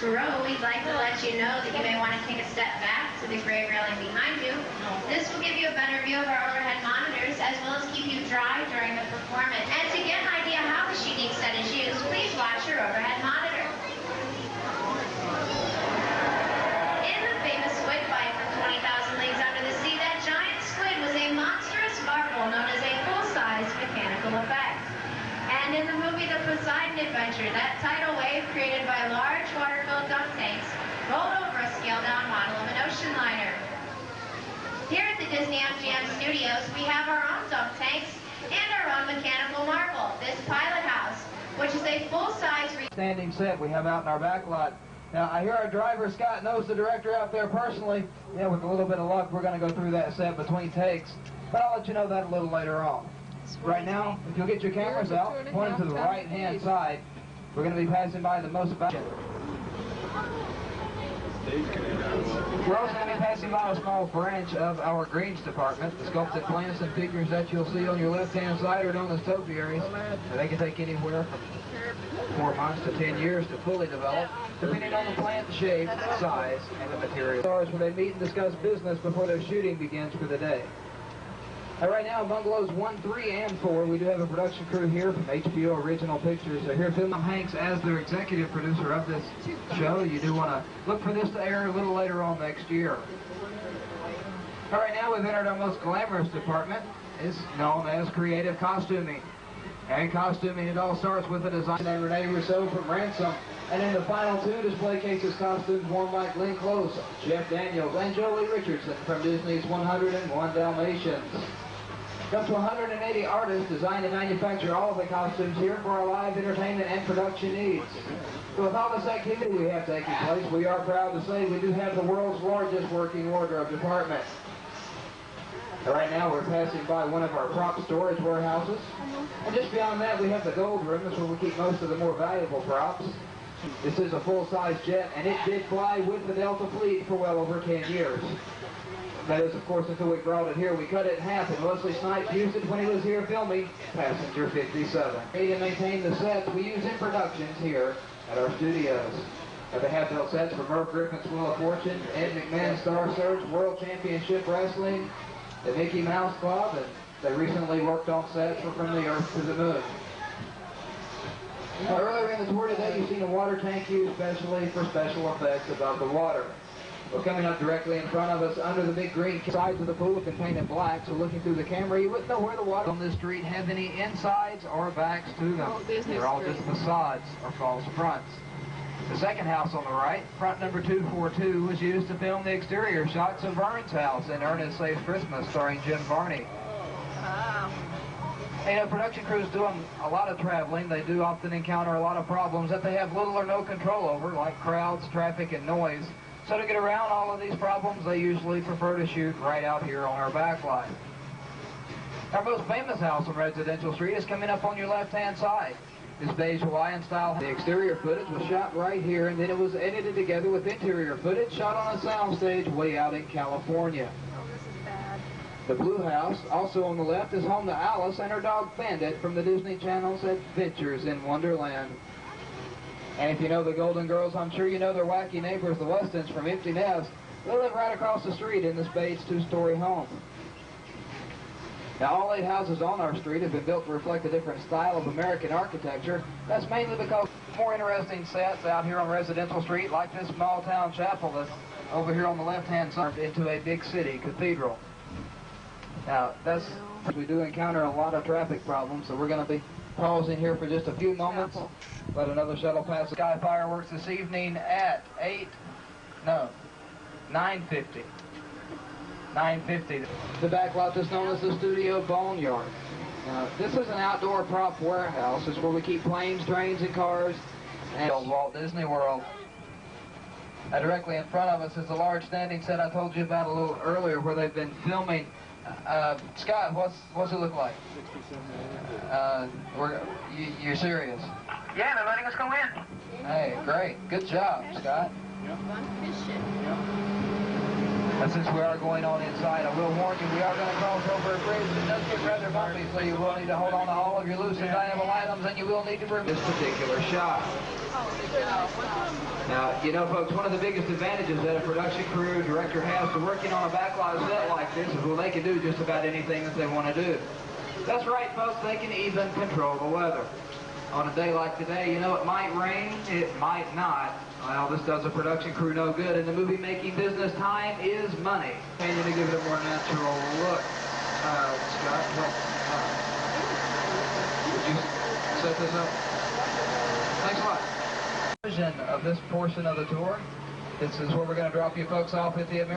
row, we'd like to let you know that you may want to take a step back to the gray railing behind you. This will give you a better view of our overhead monitors, as well as keep you dry during the performance. And to get an idea how the shooting set is used, please watch your overhead monitor. In the famous squid fight from 20,000 Leagues Under the Sea, that giant squid was a monstrous marvel known as a full-size mechanical effect. And in the movie The Poseidon Adventure, that tidal wave created by large water-filled dunk tanks rolled over a scaled-down model of an ocean liner. Here at the Disney MGM Studios, we have our own dunk tanks and our own mechanical marvel, this pilot house, which is a full-size standing set we have out in our back lot. Now, I hear our driver, Scott, knows the director out there personally. Yeah, with a little bit of luck, we're going to go through that set between takes. But I'll let you know that a little later on. Right now, if you'll get your cameras out, pointing to the right-hand side, we're going to be passing by the most valuable. We're also going to be passing by a small branch of our greens department. The sculpted plants and figures that you'll see on your left-hand side are known as topiaries. They can take anywhere from 4 months to 10 years to fully develop, depending on the plant shape, size, and the material. Stars when they meet and discuss business before their shooting begins for the day. Right now, bungalows 1, 3, and 4, we do have a production crew here from HBO Original Pictures. They're here filming Hanks as their executive producer of this show. You do want to look for this to air a little later on next year. Right now, we've entered our most glamorous department. It's known as creative costuming. And costuming, it all starts with a design named Renee Rousseau from Ransom. And in the final 2 display cases, costumes worn by Glenn Close, Jeff Daniels, and Jolie Richardson from Disney's 101 Dalmatians. Up to 180 artists design and manufacture all of the costumes here for our live entertainment and production needs. So with all this activity we have taking place, we are proud to say we do have the world's largest working wardrobe department. Right now we're passing by one of our prop storage warehouses. And just beyond that we have the gold room. That's where we keep most of the more valuable props. This is a full-size jet, and it did fly with the Delta fleet for well over 10 years. That is, of course, until we brought it here. We cut it in half, and Wesley Snipes used it when he was here filming Passenger 57. To maintain the sets we use in productions here at our studios. They have built sets for Merv Griffin's Wheel of Fortune, Ed McMahon's Star Search, World Championship Wrestling, the Mickey Mouse Club, and they recently worked on sets for From the Earth to the Moon. Now, earlier in the tour today, you've seen a water tank used specially for special effects above the water. Well, coming up directly in front of us, under the big green sides of the pool have been painted black, so looking through the camera, you wouldn't know where the water on this street have any insides or backs to them. They're all just facades or false fronts. The second house on the right, front number 242, was used to film the exterior shots of Vern's house in Ernest Saves Christmas, starring Jim Varney. You know, production crews doing a lot of traveling. They do often encounter a lot of problems that they have little or no control over, like crowds, traffic, and noise. So to get around all of these problems, they usually prefer to shoot right out here on our back lot. Our most famous house on Residential Street is coming up on your left-hand side. This beige Hawaiian style. The exterior footage was shot right here, and then it was edited together with interior footage shot on a soundstage way out in California. The blue house, also on the left, is home to Alice and her dog Bandit from the Disney Channel's Adventures in Wonderland. And if you know the Golden Girls, I'm sure you know their wacky neighbors, the Westons from Empty Nest. They live right across the street in this beige 2-story home. Now, all 8 houses on our street have been built to reflect a different style of American architecture. That's mainly because more interesting sets out here on Residential Street, like this small town chapel that's over here on the left-hand side, into a big city cathedral. Now, we do encounter a lot of traffic problems, so we're going to be pausing here for just a few moments. Let another shuttle pass. Sky fireworks this evening at 9:50. 9:50. The back lot is known as the Studio Boneyard. Now, this is an outdoor prop warehouse. It's where we keep planes, trains, and cars. And Walt Disney World. Directly in front of us is a large standing set I told you about a little earlier, where they've been filming. Scott, what's it look like? You're serious? Yeah, they're letting us go in. Hey, great. Good job, Scott. Fun fishing. Since we are going on inside, I will warn you, we are going to cross over a bridge that does get rather bumpy, so you will need to hold on to all of your loose and valuable items, and you will need to remove this particular shot. Now, you know, folks, one of the biggest advantages that a production crew director has to working on a backlot set like this is, well, they can do just about anything that they want to do. That's right, folks, they can even control the weather. On a day like today, you know, it might rain, it might not. Well, this does a production crew no good. In the movie-making business, time is money. And to give it a more natural look. Scott, would you set this up? Thanks a lot. Version of this portion of the tour. This is where we're going to drop you folks off at the American